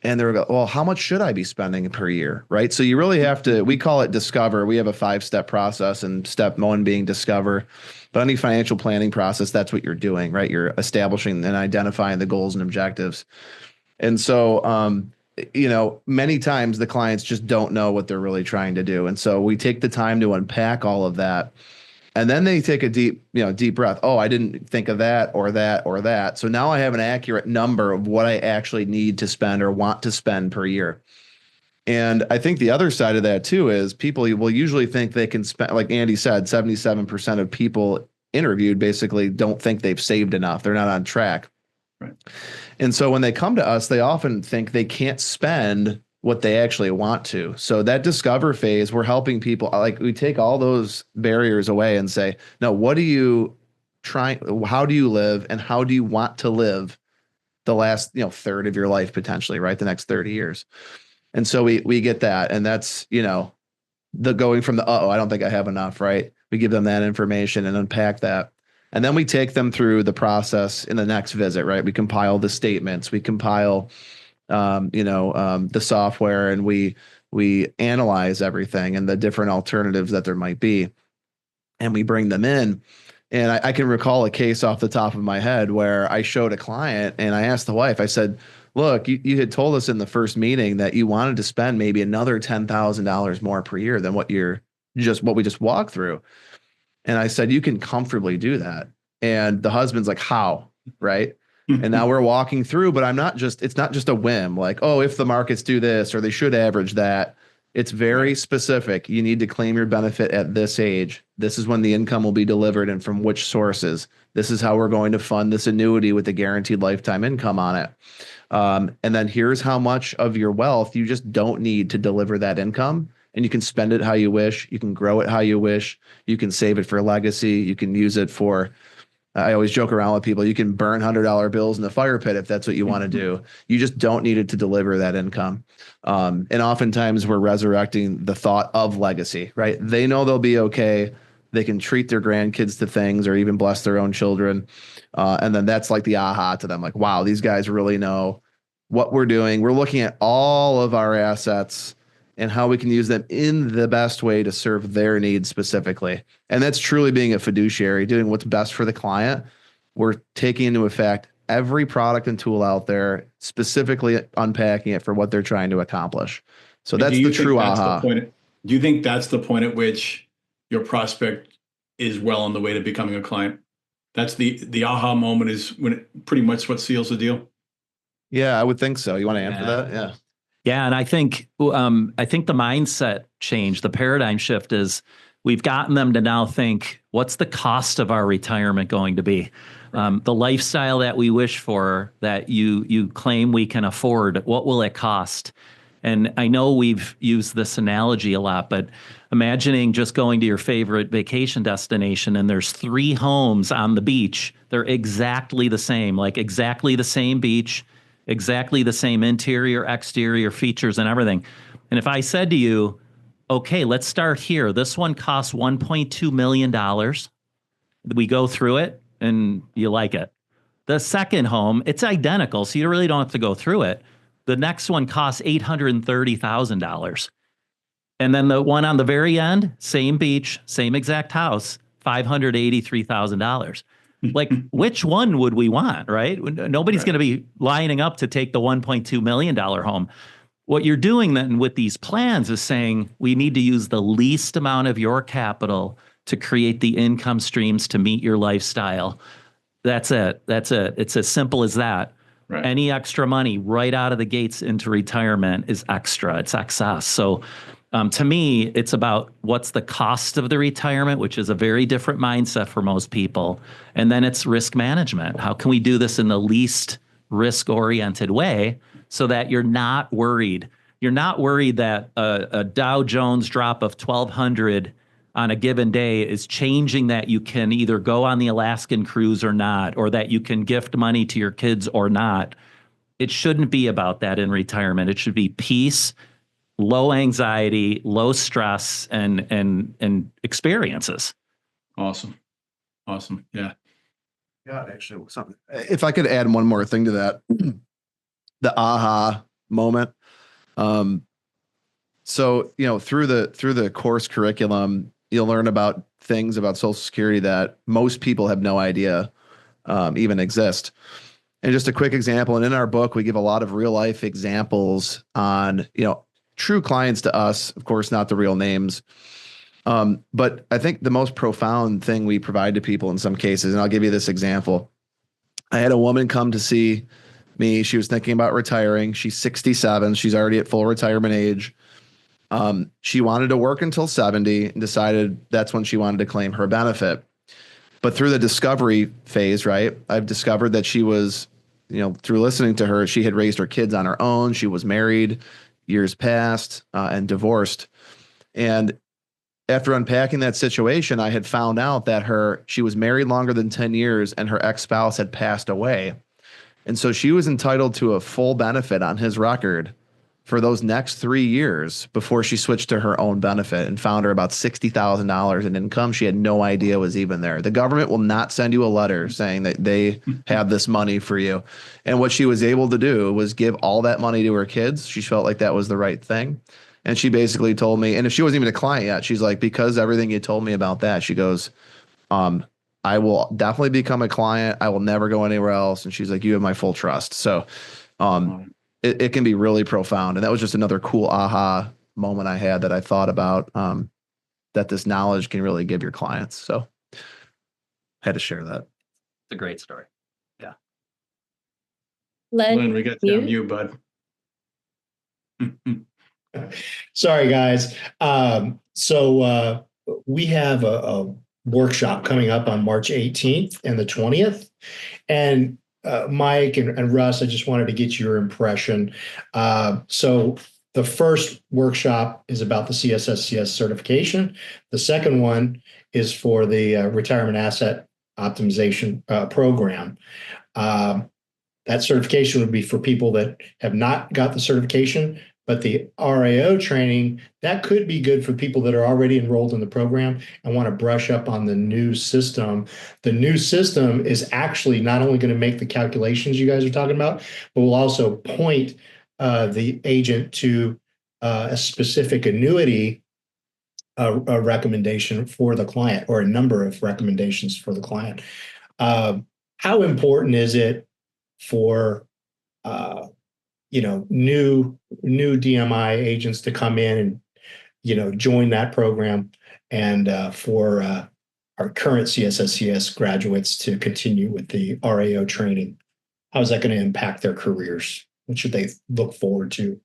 and they're like, well, how much should I be spending per year? Right. So you really have to, we call it discover. We have a 5-step process, and step 1 being discover. But any financial planning process, that's what you're doing, right? You're establishing and identifying the goals and objectives. And so, many times the clients just don't know what they're really trying to do. And so we take the time to unpack all of that. And then they take a deep breath. Oh, I didn't think of that or that or that. So now I have an accurate number of what I actually need to spend or want to spend per year. And I think the other side of that too is people will usually think they can spend, like Andy said, 77% of people interviewed basically don't think they've saved enough. They're not on track. Right. And so when they come to us, they often think they can't spend what they actually want to. So that discover phase, we're helping people, like we take all those barriers away and say, no, what do you how do you live and how do you want to live the last, third of your life potentially, right? The next 30 years. And so we get that. And that's, the going from the, I don't think I have enough, right? We give them that information and unpack that. And then we take them through the process in the next visit, right? We compile the statements, we compile the software, and we analyze everything and the different alternatives that there might be, and we bring them in. And I can recall a case off the top of my head where I showed a client and I asked the wife, I said, look, you had told us in the first meeting that you wanted to spend maybe another $10,000 more per year than what we just walked through. And I said, you can comfortably do that. And the husband's like, how? Right. And now we're walking through, but it's not just a whim like, oh, if the markets do this or they should average that. It's very specific. You need to claim your benefit at this age. This is when the income will be delivered and from which sources. This is how we're going to fund this annuity with a guaranteed lifetime income on it. And then here's how much of your wealth you just don't need to deliver that income. And you can spend it how you wish. You can grow it how you wish. You can save it for legacy. You can use it for, I always joke around with people, you can burn $100 bills in the fire pit if that's what you want to do. You just don't need it to deliver that income. And oftentimes we're resurrecting the thought of legacy, right? They know they'll be okay. They can treat their grandkids to things or even bless their own children. And then that's like the aha to them. Like, wow, these guys really know what we're doing. We're looking at all of our assets and how we can use them in the best way to serve their needs specifically. And that's truly being a fiduciary, doing what's best for the client. We're taking into effect every product and tool out there, specifically unpacking it for what they're trying to accomplish. So that's the true aha. Do you think that's the point at which your prospect is well on the way to becoming a client? That's the aha moment is when it pretty much what seals the deal? Yeah, I would think so. You want to answer that? Yeah. Yeah, and I think the mindset change, the paradigm shift is we've gotten them to now think, what's the cost of our retirement going to be? The lifestyle that we wish for, that you claim we can afford, what will it cost? And I know we've used this analogy a lot, but imagining just going to your favorite vacation destination and there's 3 homes on the beach. They're exactly the same, like exactly the same beach, exactly the same interior, exterior features and everything. And if I said to you, okay, let's start here. This one costs $1.2 million. We go through it and you like it. The second home, it's identical, so you really don't have to go through it. The next one costs $830,000. And then the one on the very end, same beach, same exact house, $583,000. Like, which one would we want, right? Nobody's going to be lining up to take the $1.2 million home. What you're doing then with these plans is saying we need to use the least amount of your capital to create the income streams to meet your lifestyle. That's it. It's as simple as that. Right. Any extra money right out of the gates into retirement is extra. It's excess. So to me, it's about what's the cost of the retirement, which is a very different mindset for most people. And then it's risk management. How can we do this in the least risk-oriented way so that you're not worried? You're not worried that a Dow Jones drop of 1,200 on a given day is changing that you can either go on the Alaskan cruise or not, or that you can gift money to your kids or not. It shouldn't be about that in retirement. It should be peace, low anxiety, low stress, and experiences. Awesome. Yeah. Yeah, actually, something. If I could add one more thing to that, the aha moment. So, through the course curriculum, you'll learn about things about Social Security that most people have no idea even exist. And just a quick example, and in our book, we give a lot of real life examples on, true clients to us, of course, not the real names, But I think the most profound thing we provide to people in some cases, and I'll give you this example. I had a woman come to see me. She was thinking about retiring. She's 67. She's already at full retirement age. She wanted to work until 70 and decided that's when she wanted to claim her benefit. But through the discovery phase, right, I've discovered that she was, through listening to her, she had raised her kids on her own. She was married years past and divorced. And after unpacking that situation, I had found out that she was married longer than 10 years and her ex-spouse had passed away. And so she was entitled to a full benefit on his record for those next 3 years before she switched to her own benefit and found her about $60,000 in income she had no idea was even there. The government will not send you a letter saying that they have this money for you. And what she was able to do was give all that money to her kids. She felt like that was the right thing. And she basically told me, and if she wasn't even a client yet, she's like, because everything you told me about that, she goes, I will definitely become a client. I will never go anywhere else. And she's like, you have my full trust. So it can be really profound. And that was just another cool aha moment I had that I thought about that this knowledge can really give your clients. So I had to share that. It's a great story. Yeah. Len, we got you on mute, bud. Sorry, guys. So we have a workshop coming up on March 18th and the 20th. And Mike and Russ, I just wanted to get your impression. So the first workshop is about the CSSCS certification. The second one is for the retirement asset optimization program. That certification would be for people that have not got the certification, but the RAO training, that could be good for people that are already enrolled in the program and want to brush up on the new system. The new system is actually not only going to make the calculations you guys are talking about, but will also point the agent to a specific annuity a recommendation for the client, or a number of recommendations for the client. How important is it for new DMI agents to come in and, join that program, and for our current CSSCS graduates to continue with the RAO training? How is that going to impact their careers? What should they look forward to?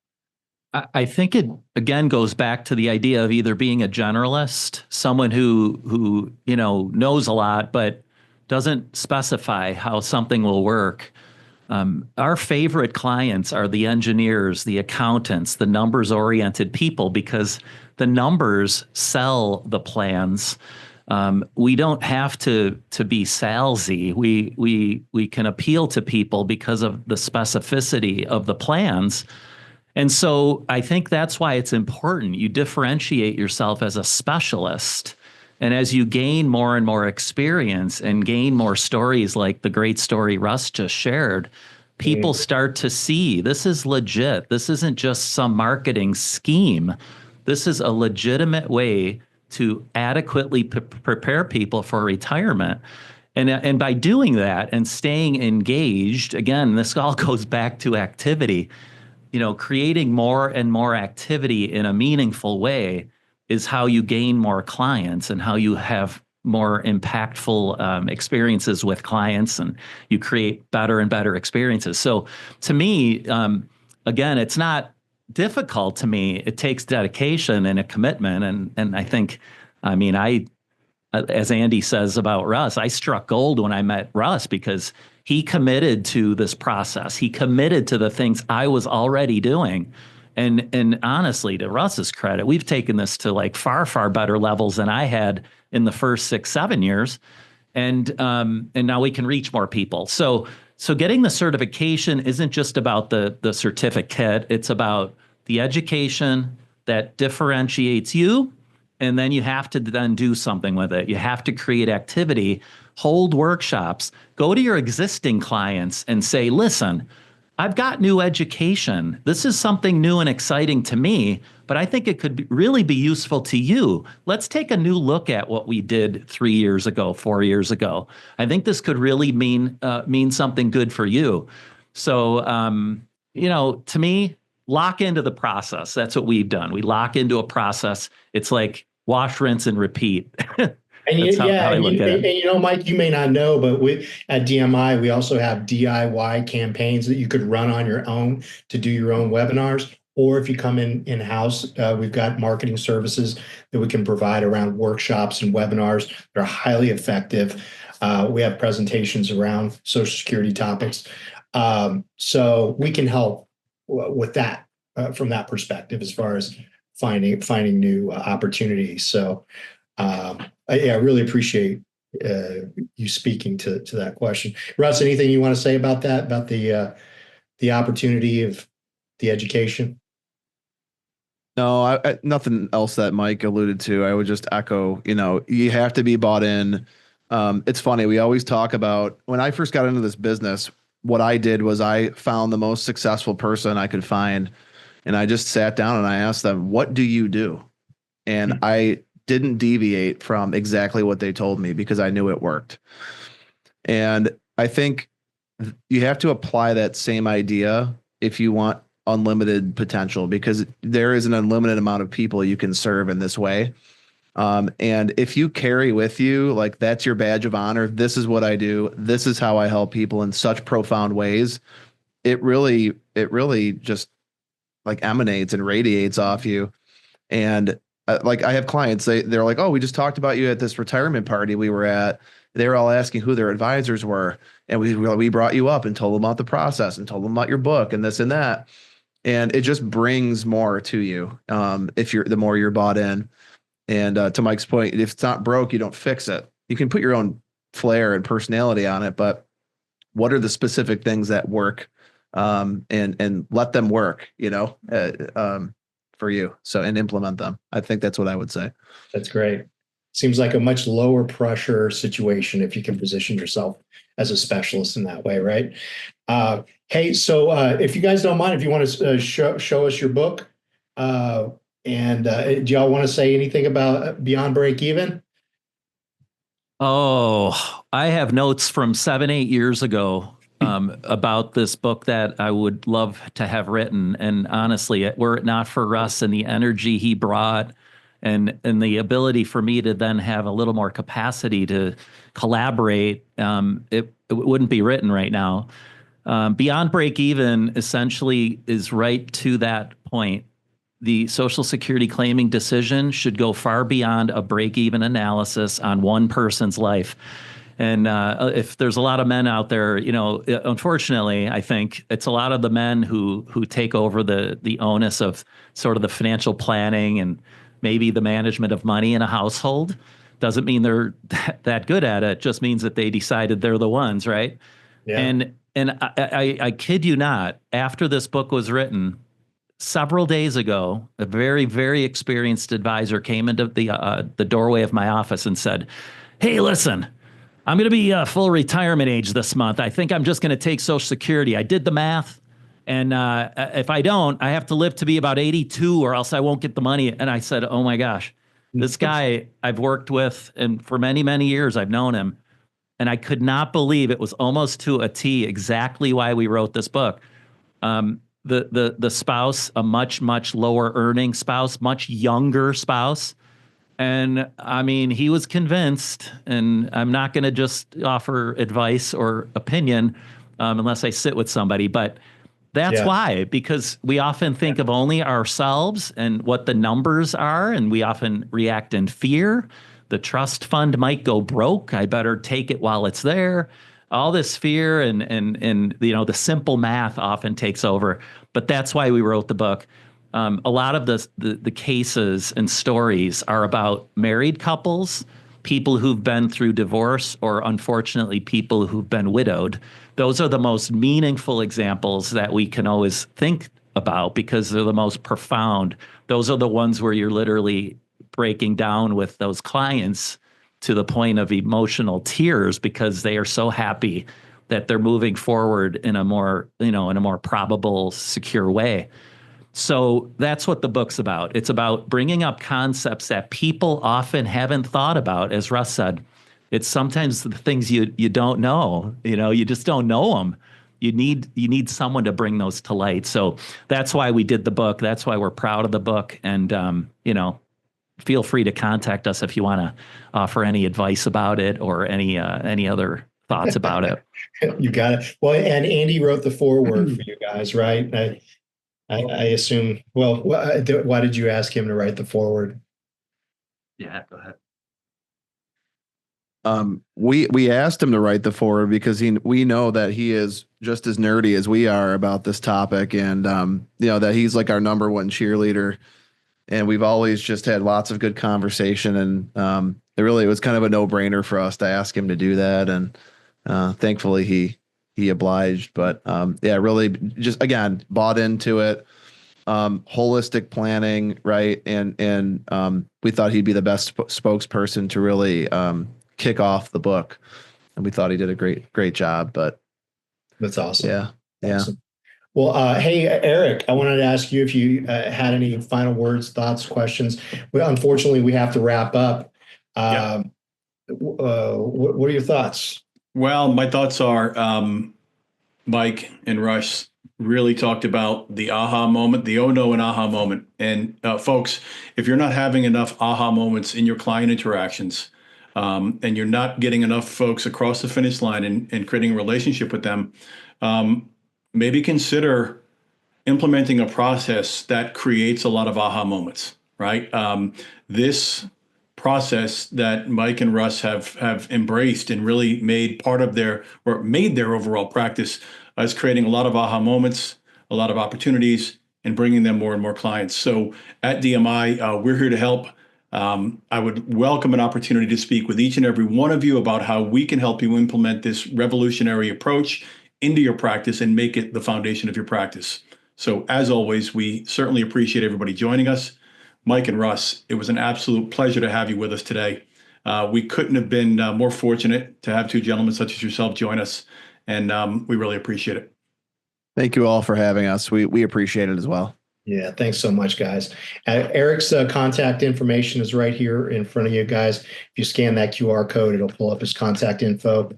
I think it again goes back to the idea of either being a generalist, someone who knows a lot but doesn't specify how something will work. Our favorite clients are the engineers, the accountants, the numbers-oriented people, because the numbers sell the plans. We don't have to be salesy. We can appeal to people because of the specificity of the plans. And so I think that's why it's important. You differentiate yourself as a specialist. And as you gain more and more experience and gain more stories like the great story Russ just shared, people start to see this is legit. This isn't just some marketing scheme. This is a legitimate way to adequately prepare people for retirement. And by doing that and staying engaged, again, this all goes back to activity. Creating more and more activity in a meaningful way is how you gain more clients and how you have more impactful experiences with clients, and you create better and better experiences. So to me, again, it's not difficult to me. It takes dedication and a commitment. And I think, as Andy says about Russ, I struck gold when I met Russ because he committed to this process. He committed to the things I was already doing. And honestly, to Russ's credit, we've taken this to like far, far better levels than I had in the first 6-7 years. And now we can reach more people. So getting the certification isn't just about the certificate. It's about the education that differentiates you. And then you have to then do something with it. You have to create activity, hold workshops, go to your existing clients and say, listen, I've got new education. This is something new and exciting to me, but I think it could really be useful to you. Let's take a new look at what we did 3 years ago, 4 years ago. I think this could really mean something good for you. So, to me, lock into the process. That's what we've done. We lock into a process. It's like wash, rinse, and repeat. And That's how I and look at it. and Mike, you may not know, but we at DMI, we also have DIY campaigns that you could run on your own to do your own webinars. Or if you come in-house, we've got marketing services that we can provide around workshops and webinars that are highly effective. We have presentations around Social Security topics. So we can help with that from that perspective as far as finding new opportunities. So I really appreciate you speaking to that question. Russ, anything you want to say about that, about the opportunity of the education? No, nothing else that Mike alluded to. I would just echo, you have to be bought in. It's funny. We always talk about when I first got into this business, what I did was I found the most successful person I could find. And I just sat down and I asked them, what do you do? And I didn't deviate from exactly what they told me because I knew it worked. And I think you have to apply that same idea if you want unlimited potential, because there is an unlimited amount of people you can serve in this way. And if you carry with you, like, that's your badge of honor, this is what I do, this is how I help people in such profound ways, it really just like emanates and radiates off you. And like, I have clients, they're like, oh, we just talked about you at this retirement party we were at. They were all asking who their advisors were. And we brought you up and told them about the process and told them about your book and this and that. And it just brings more to you the more you're bought in. And to Mike's point, if it's not broke, you don't fix it. You can put your own flair and personality on it, but what are the specific things that work, and let them work, for you. So, and implement them. I think that's what I would say. That's great. Seems like a much lower pressure situation if you can position yourself as a specialist in that way, right? Hey, so if you guys don't mind, if you want to show us your book, and do y'all want to say anything about Beyond Break Even? Oh, I have notes from 7-8 years ago about this book that I would love to have written. And honestly, were it not for Russ and the energy he brought and the ability for me to then have a little more capacity to collaborate, it wouldn't be written right now. Beyond Break Even essentially is right to that point. The Social Security claiming decision should go far beyond a break-even analysis on one person's life. And if there's a lot of men out there, unfortunately, I think it's a lot of the men who take over the onus of sort of the financial planning and maybe the management of money in a household. Doesn't mean they're that good at it. Just means that they decided they're the ones, right? Yeah. And I kid you not, after this book was written, several days ago, a very, very experienced advisor came into the doorway of my office and said, "Hey, listen, I'm going to be full retirement age this month. I think I'm just going to take Social Security. I did the math, and if I don't, I have to live to be about 82 or else I won't get the money." And I said, "Oh my gosh, this guy I've worked with, and for many, many years I've known him." And I could not believe it was almost to a T exactly why we wrote this book. The spouse, a much, much lower earning spouse, much younger spouse. And I mean, he was convinced, and I'm not going to just offer advice or opinion unless I sit with somebody, but that's why, because we often think of only ourselves and what the numbers are, and we often react in fear. The trust fund might go broke. I better take it while it's there. All this fear and the simple math often takes over. But that's why we wrote the book. A lot of the cases and stories are about married couples, people who've been through divorce, or unfortunately people who've been widowed. Those are the most meaningful examples that we can always think about because they're the most profound. Those are the ones where you're literally breaking down with those clients to the point of emotional tears because they are so happy that they're moving forward in a more probable, secure way. So that's what the book's about. It's about bringing up concepts that people often haven't thought about. As Russ said, it's sometimes the things you don't know, you just don't know them. You need someone to bring those to light. So that's why we did the book. That's why we're proud of the book. And, feel free to contact us if you want to offer any advice about it or any other thoughts about it. You got it. Well, and Andy wrote the foreword for you guys, right? I assume. Well, why did you ask him to write the foreword? Yeah, go ahead. We asked him to write the foreword because we know that he is just as nerdy as we are about this topic, and that he's like our number one cheerleader, and we've always just had lots of good conversation, and it was kind of a no-brainer for us to ask him to do that, and thankfully he obliged. But really just again bought into it. Holistic planning, right? And we thought he'd be the best spokesperson to really kick off the book, and we thought he did a great job. But That's awesome. yeah. Awesome. Well, hey, Eric, I wanted to ask you if you had any final words, thoughts, questions. Unfortunately, we have to wrap up. What are your thoughts? Well, my thoughts are Mike and Russ really talked about the aha moment, the oh no and aha moment. And folks, if you're not having enough aha moments in your client interactions, and you're not getting enough folks across the finish line and creating a relationship with them, maybe consider implementing a process that creates a lot of aha moments, right? This process that Mike and Russ have embraced and really made part of their overall practice is creating a lot of aha moments, a lot of opportunities, and bringing them more and more clients. So at DMI, we're here to help. I would welcome an opportunity to speak with each and every one of you about how we can help you implement this revolutionary approach into your practice and make it the foundation of your practice. So as always, we certainly appreciate everybody joining us. Mike and Russ, it was an absolute pleasure to have you with us today. We couldn't have been more fortunate to have two gentlemen such as yourself join us, and we really appreciate it. Thank you all for having us. We appreciate it as well. Yeah, thanks so much, guys. Eric's contact information is right here in front of you guys. If you scan that QR code, it'll pull up his contact info.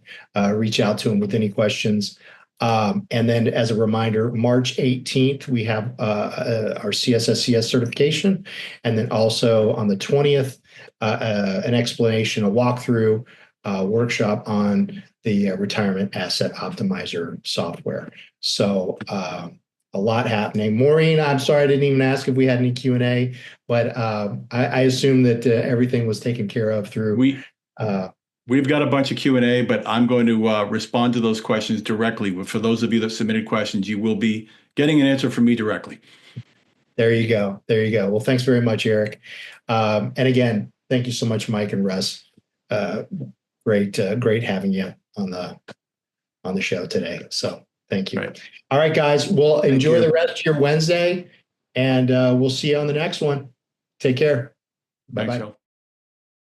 Reach out to him with any questions. And then as a reminder, March 18th, we have our CSSCS certification. And then also on the 20th, an explanation, a walkthrough workshop on the retirement asset optimizer software. So a lot happening. Maureen, I'm sorry I didn't even ask if we had any Q&A, but I assume that everything was taken care of through. We've got a bunch of Q&A, but I'm going to respond to those questions directly. For those of you that submitted questions, you will be getting an answer from me directly. There you go. There you go. Well, thanks very much, Eric. And again, thank you so much, Mike and Russ. Great having you on the show today. So thank you. Right. All right, guys. Well, enjoy the rest of your Wednesday, and we'll see you on the next one. Take care. Bye-bye. Thanks, Joe.